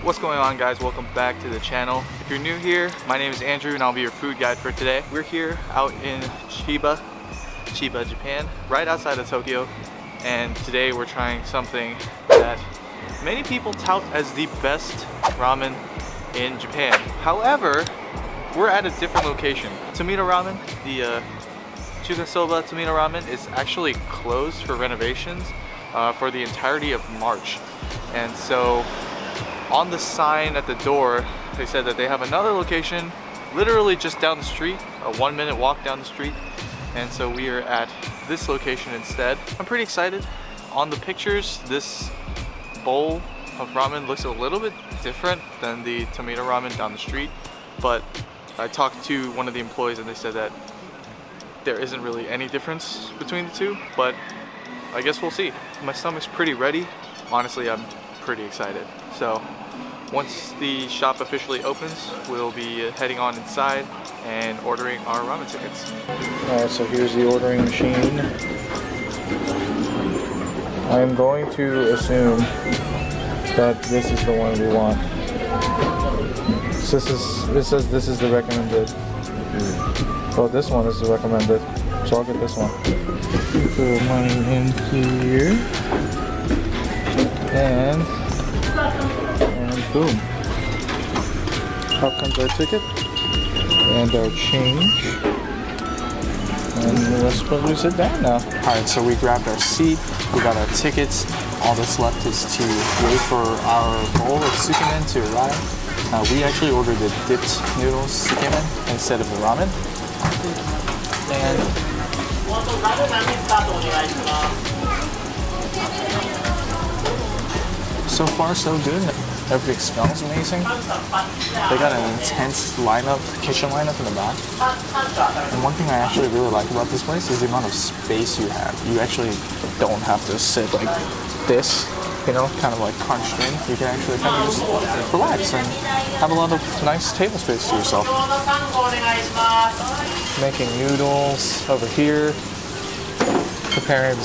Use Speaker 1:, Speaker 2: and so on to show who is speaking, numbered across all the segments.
Speaker 1: What's going on, guys? Welcome back to the channel. If you're new here, my name is Andrew and I'll be your food guide for today. We're here out in Chiba, Japan, right outside of Tokyo, and today we're trying something that many people tout as the best ramen in Japan. However, we're at a different location. Tomita Ramen, the Chukan Soba Tomita Ramen, is actually closed for renovations for the entirety of March. And so on the sign at the door, they said that they have another location literally just down the street, a 1-minute walk down the street. And so we are at this location instead. I'm pretty excited. On the pictures, this bowl of ramen looks a little bit different than the Tomita Ramen down the street, but I talked to one of the employees and they said that there isn't really any difference between the two, but I guess we'll see. My stomach's pretty ready. Honestly, I'm pretty excited. So once the shop officially opens, we'll be heading on inside and ordering our ramen tickets. Alright, so here's the ordering machine. I'm going to assume that this is the one we want. So it says this is the recommended. Well, this one is the recommended, so I'll get this one. Put money in here. And boom. Out comes our ticket and our change. And we're supposed to sit down now. Alright, so we grabbed our seat, we got our tickets. All that's left is to wait for our bowl of sukemen to arrive. We actually ordered the dipped noodles sukemen instead of the ramen. And so far so good. Everything smells amazing. They got an intense kitchen lineup in the back. And one thing I actually really like about this place is the amount of space you have. You actually don't have to sit like this, you know, kind of like crunched in. You can actually kind of just relax and have a lot of nice table space to yourself. Making noodles over here. Preparing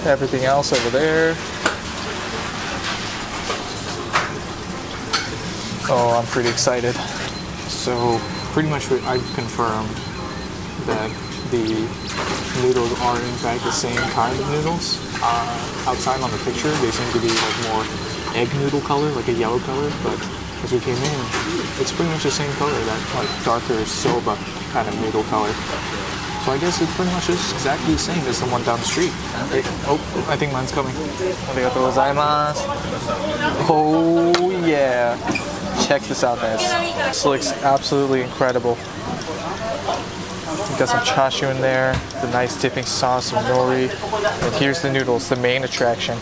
Speaker 1: everything else over there. Oh, I'm pretty excited. So pretty much I've confirmed that the noodles are in fact the same kind of noodles. Outside on the picture, they seem to be like more egg noodle color, like a yellow color, but as we came in, it's pretty much the same color, that like darker soba kind of noodle color. So I guess it pretty much is exactly the same as the one down the street. Oh, I think mine's coming. Arigatou gozaimasu. Oh yeah. Check this out, guys. This looks absolutely incredible. You got some chashu in there, the nice dipping sauce, some nori, and here's the noodles, the main attraction.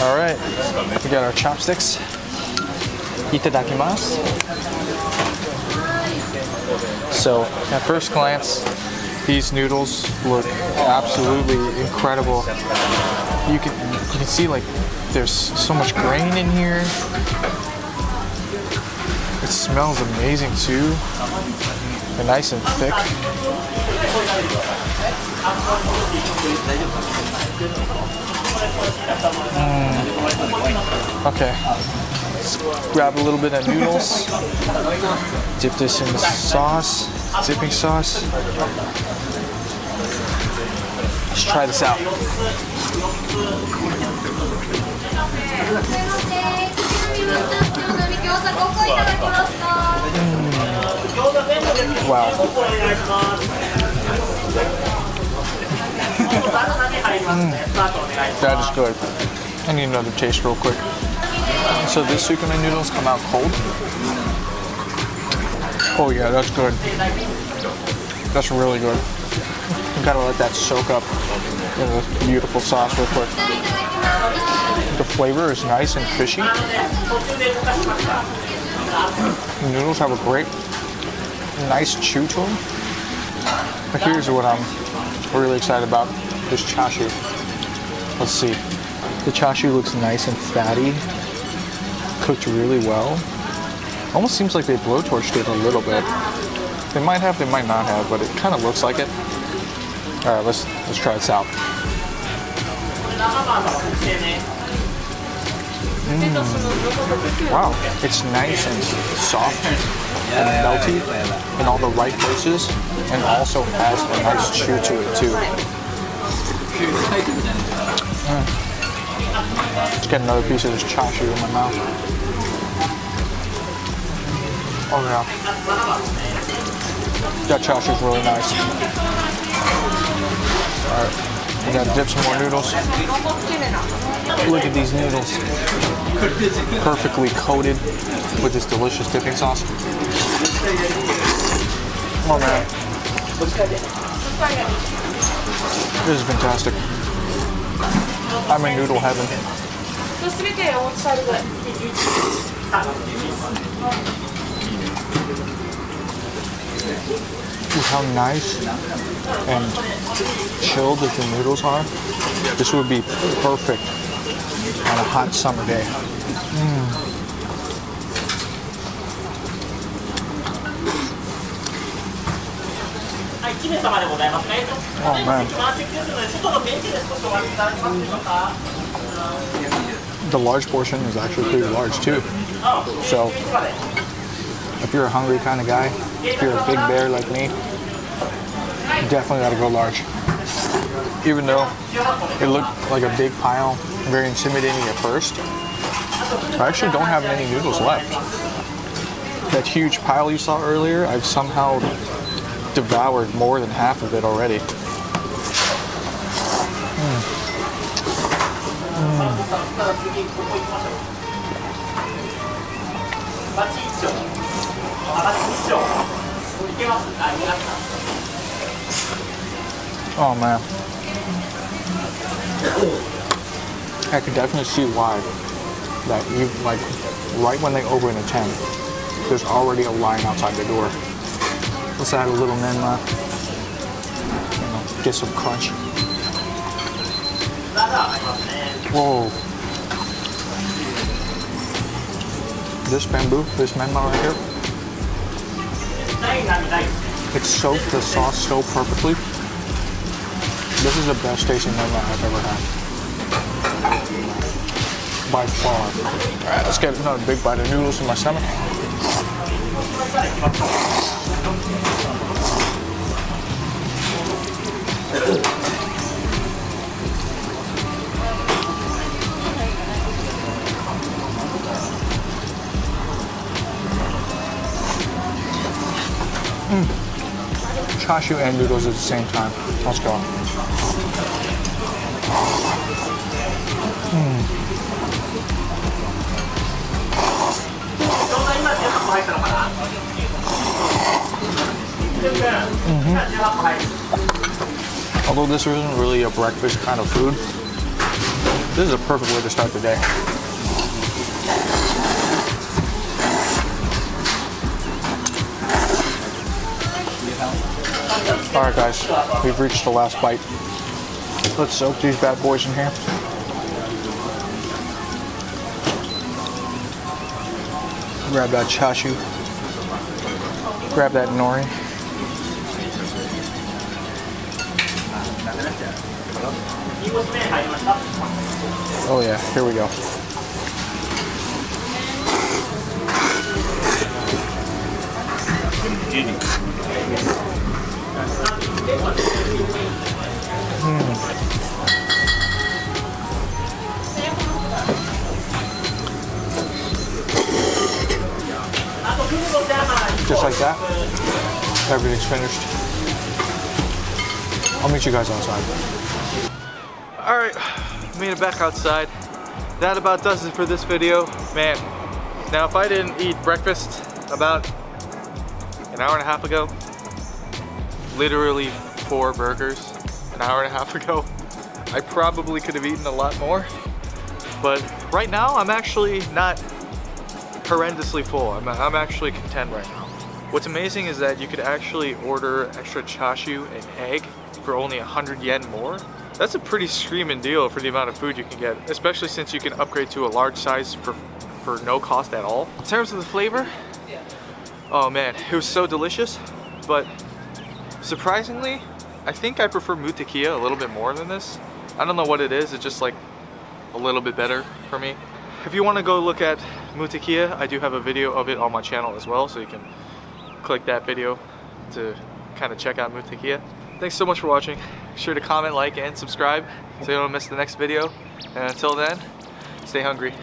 Speaker 1: Alright, we got our chopsticks. Itadakimasu. So, at first glance, these noodles look absolutely incredible. You can see like there's so much grain in here. It smells amazing too. They're nice and thick. Okay, let's grab a little bit of noodles. Dip this in the sauce, dipping sauce. Let's try this out. Wow. That is good. I need another taste real quick.
Speaker 2: So this Sukuna noodles come out cold. Oh yeah, that's good. That's really good. You gotta let that soak up in this beautiful sauce real quick. The flavor is nice and fishy. The noodles have a great, nice chew to them. But here's what I'm really excited about, this chashu. Let's see. The chashu looks nice and fatty, cooked really well. Almost seems like they blowtorched it a little bit. They might have, they might not have, but it kind of looks like it. All right, let's try this out. Wow, it's nice and soft and melty in all the right places, and also has a nice chew to it too. Let's get another piece of this chashu in my mouth. Oh yeah, that chashu is really nice. All right, we gotta dip some more noodles. Look at these noodles, perfectly coated with this delicious dipping sauce. Oh man, this is fantastic. I'm in noodle heaven. Look how nice and chilled that the noodles are. This would be perfect on a hot summer day. Oh man. The large portion is actually pretty large too. So if you're a hungry kind of guy, if you're a big bear like me, you definitely gotta go large. Even though it looked like a big pile, very intimidating at first, I actually don't have many noodles left. That huge pile you saw earlier, I've somehow devoured more than half of it already. Oh man, I could definitely see why that you like right when they open a tent, there's already a line outside the door. Let's add a little menma, get some crunch. Whoa. This bamboo, this menma right here, it soaked the sauce so perfectly. This is the best tasting menma I've ever had. By far. Alright, let's get another big bite of noodles in my stomach. Chashu and noodles at the same time. Let's go. Although this isn't really a breakfast kind of food, this is a perfect way to start the day. Alright guys, we've reached the last bite. Let's soak these bad boys in here. Grab that chashu. Grab that nori. Oh yeah, here we go. Just like that, everything's finished. I'll meet you guys outside.
Speaker 1: All right, made it back outside. that about does it for this video, man. Now if I didn't eat breakfast about an hour and a half ago, literally 4 burgers an hour and a half ago, I probably could have eaten a lot more. But right now I'm actually not horrendously full. I'm actually content right now. What's amazing is that you could actually order extra chashu and egg for only 100 yen more. That's a pretty screaming deal for the amount of food you can get, especially since you can upgrade to a large size for no cost at all. In terms of the flavor, oh man, it was so delicious, but surprisingly, I think I prefer mutakia a little bit more than this. I don't know what it is, it's just like a little bit better for me. If you want to go look at mutakia, I do have a video of it on my channel as well, so you can click that video to kind of check out mutakia. Thanks so much for watching. Be sure to comment, like, and subscribe so you don't miss the next video. And until then, stay hungry.